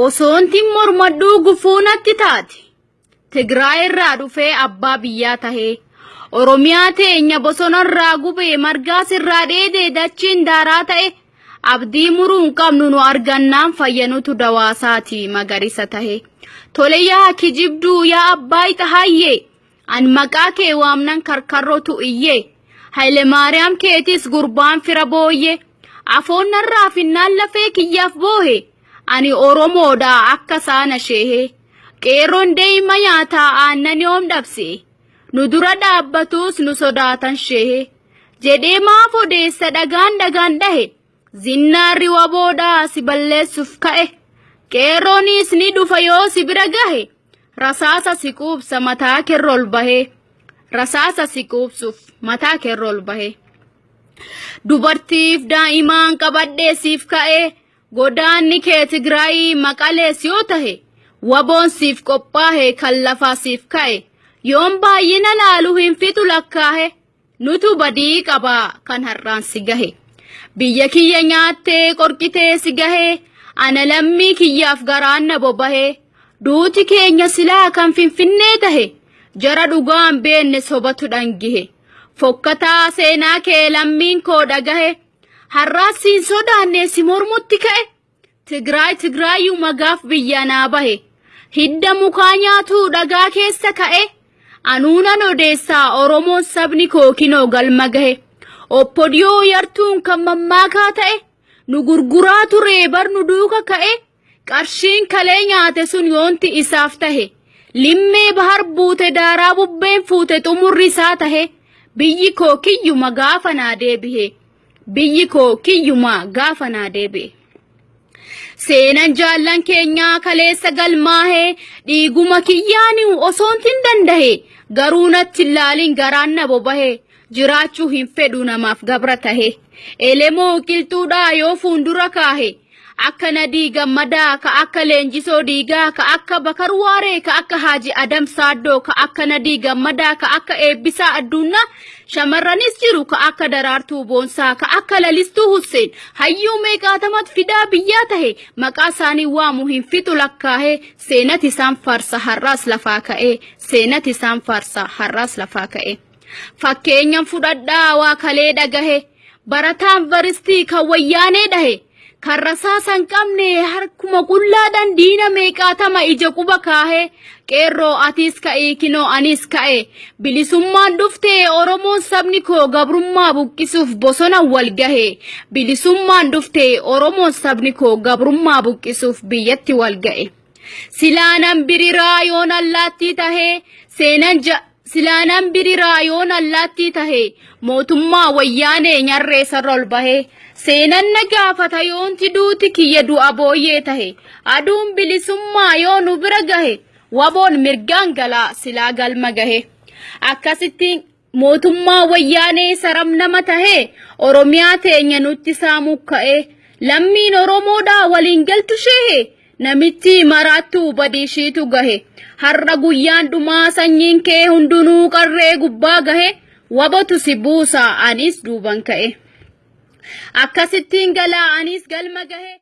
Osoonti mormaduu gufuunatti taate Tigraay irraa dhufee abbaa biyyaa tahee Oromiyaa teenya bosonarraa gubee margaas irraa dheedee dachiin daaraa ta'e abdii muruun qabnu nu argannaan fayyanutu dawaasaati magarisa tahee tole yaa kijibduu yaa abbaa tahayyee an maqaa kee waamnan karkarrootu iyyee Haile Maariyaam keetis gurbaan fira booyye afoonnarraa finnaan lafee kiyyaaf boohe ani Oromoodha akka saana sheehe qeerroon deema nyaataa aannan yoom dhabse nu dura dhaabbatus nu sodaatan sheehe jedhee maaf odeessa dhagaan dhahe zinnaarri waboodha si balleessuuf ka'e qeerroonis ni dhufa yoo si bira gahe rasaasa si quubsa mataa kerrol bahe rasaasa si quubsuuf mataa kerrol bahe dubartiif daa'imaan qabadhee siif ka'e godaanni kee Tigraay Maqalees yoo tahe waboon siif qophaahe kan lafaa siif ka'e yoon baay'ina laalu hin fitu lakkaahe nutu badii qabaa kan har'aan si gahe biyya kiyya nyaattee qorqitee si gahe ana lammii kiyyaaf garaan na bobahe duuti keenya silaa kan finfinnee tahe jara dhugaan beenne sobatu dhangihe fokkataa seenaa kee lammiin koo dhagahe har'aas siin sodaannee si mormutti ka'e Tigraayu magaaf biyya naa bahe hidda mukaa nyaatuu dhagaa keessa ka'e anuunan odeessaa Oromoon sabni koo kinoo galma gahe oppodiyoo yartuun kan mammaakaa ta'e nu gurguraa turee bar nu duuka ka'e qarshiin kalee nyaate sun yoonti isaaf tahe limmee bahar buute daaraa bubbeen fuute xumurri isaa tahe biyyi koo kiyyuma gaafa naa deebihe biyyi koo kiyyuma gaafa naa deebi'e seenan jaallan keenyaa kaleessa galmaahee dhiiguma kiyyaani osoontin dandahe garuu natti ilaalin garaan na bobahe jiraachuu hin fedhu namaaf gabra tahe elemoo qilxuudhaa yoo fuundura kaahe akka Nadii Gammadaa ka akka Leenjisoo Diigaa ka akka Bakar Waaree ka akka Haaji Adam Saaddoo ka akka Nadii Gammadaa ka akka Eebbisaa Addunnaa shamarranis jiru ka akka Daraartuu Boonsaa ka akka Lalistuu Husseen hayyuu meeqaatamat fidaa biyyaa tahe maqaa isaanii waamu hin fitu lakkaahe seenat isaan farsa har'aas lafaa ka'e seenat isaan farsa har'aas lafaa ka'e fakkeenyan fudhadhaa waa kalee dhagahe barataan varistii kan wayyaanee dhahe kan rasaasan qabne harkuma qullaadhaan diina meeqaatama ija quba kaahe qeerroo atis ka'ee kinoo anis ka'e bilisummaan dhuftee Oromoon sabni koo gabrummaa buqqisuuf bosona wal gahe bilisummaan dhuftee Oromoon sabni koo gabrummaa buqqisuuf biyyatti wal ga'e silaanan biriraa yoon allaattii tahee silaanan biriraa yoon allaattii tahee mootummaa wayyaanee nyarree sarrol bahee seenan na gaafata yoonti duuti kiyya du'a booyyee tahe aduun bilisummaa yoo nu bira gahe waboon mirgaan galaa silaa galma gahe akkasittiin mootummaa wayyaanee saram nama tahe Oromiyaa teenya nutti saamuu ka'e lammiin Oromoodhaa waliin galtu shee namitti maraattuu badiishiitu gahe har'a guyyaan dhumaa sanyiin kee hundunuu qarree gubbaa gahe wabotu si buusa anis duuban ka'e akkasittiin galaa anis galma gahe